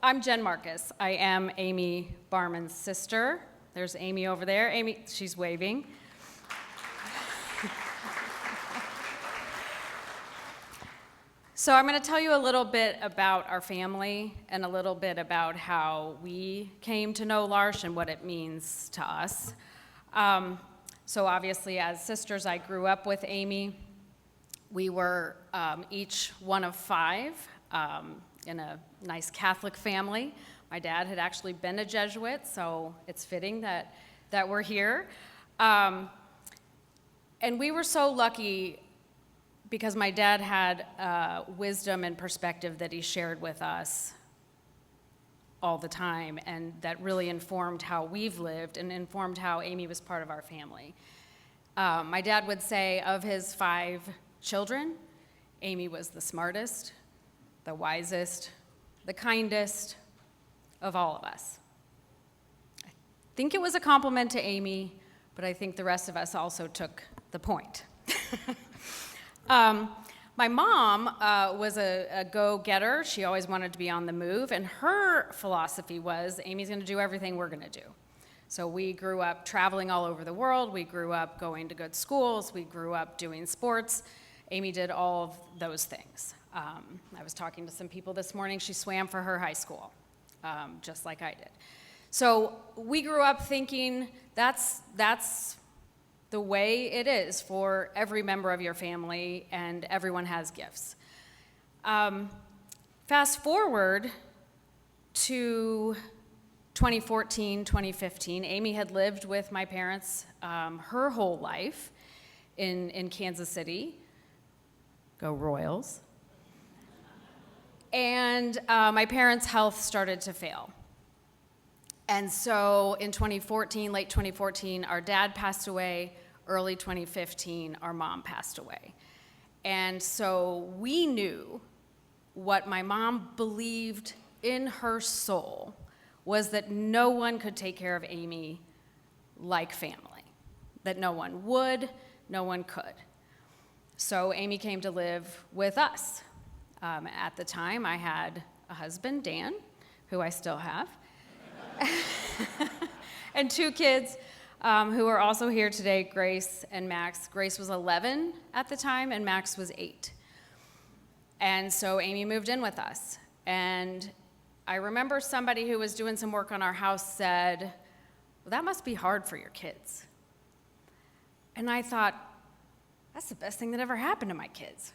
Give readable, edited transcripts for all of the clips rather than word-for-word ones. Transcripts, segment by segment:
I'm Jen Marcus. I am Amy Barman's sister. There's Amy over there. Amy, she's waving. So I'm going to tell you a little bit about our family and a little bit about how we came to know L'Arche and what it means to us. So obviously, as sisters, I grew up with Amy. We were each one of five in a nice Catholic family. My dad had actually been a Jesuit, so it's fitting that we're here. And we were so lucky because my dad had wisdom and perspective that he shared with us all the time, and that really informed how we've lived and informed how Amy was part of our family. My dad would say of his 5 children, Amy was the smartest, the wisest, the kindest of all of us. I think it was a compliment to Amy, but I think the rest of us also took the point. My mom was a go-getter. She always wanted to be on the move, and her philosophy was, Amy's going to do everything we're going to do. So we grew up traveling all over the world. We grew up going to good schools. We grew up doing sports. Amy did all of those things. I was talking to some people this morning. She swam for her high school, just like I did. So we grew up thinking that's the way it is for every member of your family, and everyone has gifts. Fast forward to 2014, 2015, Amy had lived with my parents her whole life in Kansas City. Go Royals. And my parents' health started to fail. And so in 2014, late 2014, our dad passed away. Early 2015, our mom passed away. And so we knew what my mom believed in her soul was that no one could take care of Amy like family, that no one would, no one could. So Amy came to live with us. At the time, I had a husband, Dan, who I still have, and 2 kids, who are also here today, Grace and Max. Grace was 11 at the time, and Max was 8. And so Amy moved in with us. And I remember somebody who was doing some work on our house said, well, that must be hard for your kids. And I thought, that's the best thing that ever happened to my kids.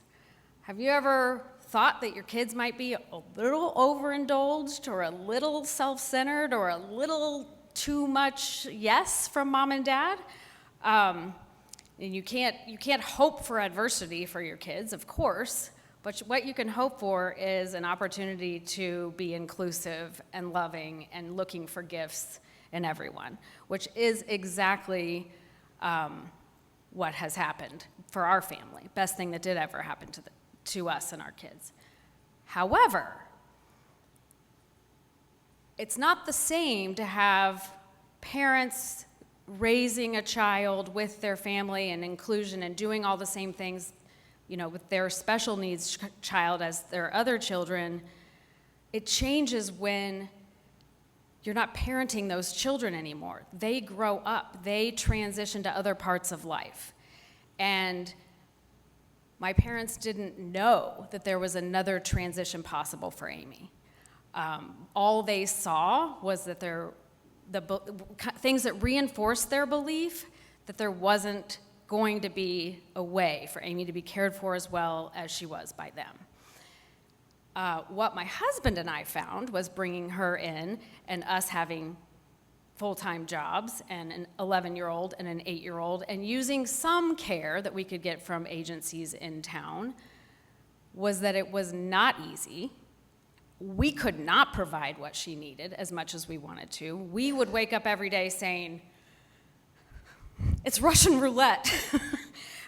Have you ever thought that your kids might be a little overindulged or a little self-centered or a little too much yes from mom and dad? And you can't hope for adversity for your kids, of course, but what you can hope for is an opportunity to be inclusive and loving and looking for gifts in everyone, which is exactly what has happened for our family. Best thing that did ever happen to us and our kids. However, it's not the same to have parents raising a child with their family and inclusion and doing all the same things, with their special needs child as their other children. It changes when you're not parenting those children anymore. They grow up, they transition to other parts of life. And my parents didn't know that there was another transition possible for Amy. All they saw was that things that reinforced their belief that there wasn't going to be a way for Amy to be cared for as well as she was by them. What my husband and I found was bringing her in and us having full-time jobs and an 11-year-old and an 8-year-old and using some care that we could get from agencies in town was that it was not easy. We could not provide what she needed as much as we wanted to. We would wake up every day saying, it's Russian roulette.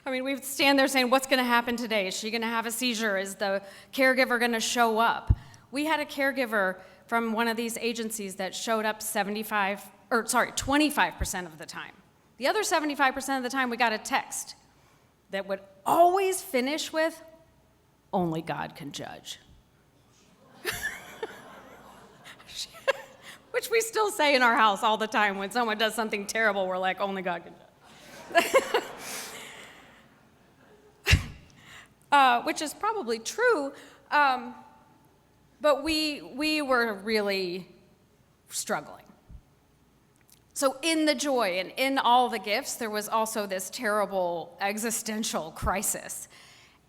I mean, we'd stand there saying, what's going to happen today? Is she going to have a seizure? Is the caregiver going to show up? We had a caregiver from one of these agencies that showed up 25% of the time. The other 75% of the time, we got a text that would always finish with, only God can judge. which we still say in our house all the time. When someone does something terrible, we're like, only God can judge. Which is probably true, but we were really struggling. So in the joy and in all the gifts, there was also this terrible existential crisis.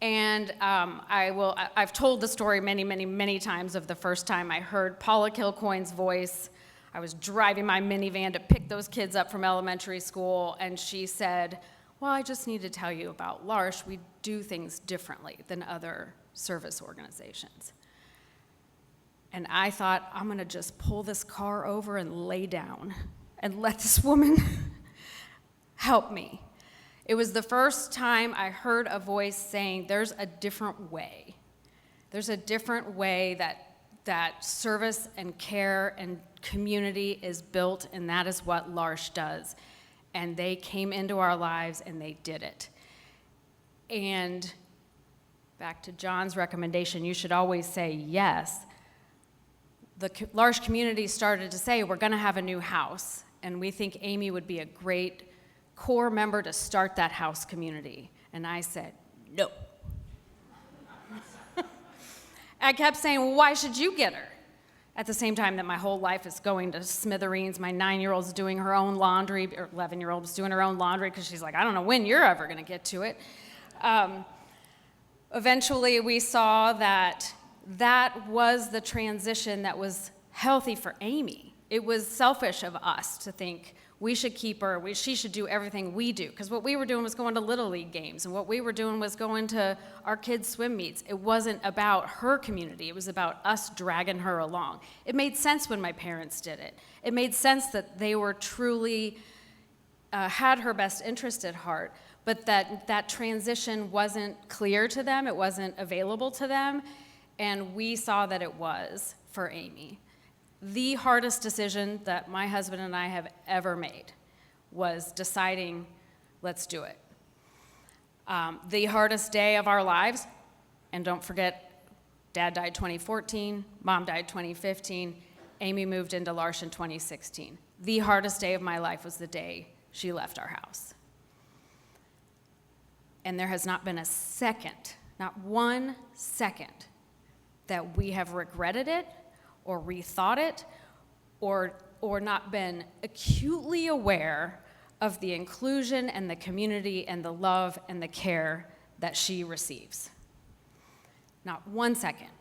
And I've told the story many, many, many times of the first time I heard Paula Kilcoyne's voice. I was driving my minivan to pick those kids up from elementary school, and she said, well, I just need to tell you about L'Arche. We do things differently than other service organizations. And I thought, I'm gonna just pull this car over and lay down and let this woman help me. It was the first time I heard a voice saying, there's a different way. There's a different way that service and care and community is built, and that is what L'Arche does. And they came into our lives and they did it. And back to John's recommendation, you should always say yes. The L'Arche community started to say, we're gonna have a new house, and we think Amy would be a great core member to start that house community. And I said, no. I kept saying, well, why should you get her? At the same time that my whole life is going to smithereens. My 9-year-old's doing her own laundry, or 11-year-old's doing her own laundry because she's like, I don't know when you're ever gonna get to it. Eventually we saw that was the transition that was healthy for Amy. It was selfish of us to think we should keep her, she should do everything we do. Because what we were doing was going to Little League games, and what we were doing was going to our kids' swim meets. It wasn't about her community, it was about us dragging her along. It made sense when my parents did it. It made sense that they were truly, had her best interest at heart, but that transition wasn't clear to them, it wasn't available to them, and we saw that it was for Amy. The hardest decision that my husband and I have ever made was deciding, let's do it. The hardest day of our lives, and don't forget, Dad died 2014, Mom died 2015, Amy moved into L'Arche in 2016. The hardest day of my life was the day she left our house. And there has not been a second, not 1 second, that we have regretted it, or rethought it, or not been acutely aware of the inclusion and the community and the love and the care that she receives. Not 1 second.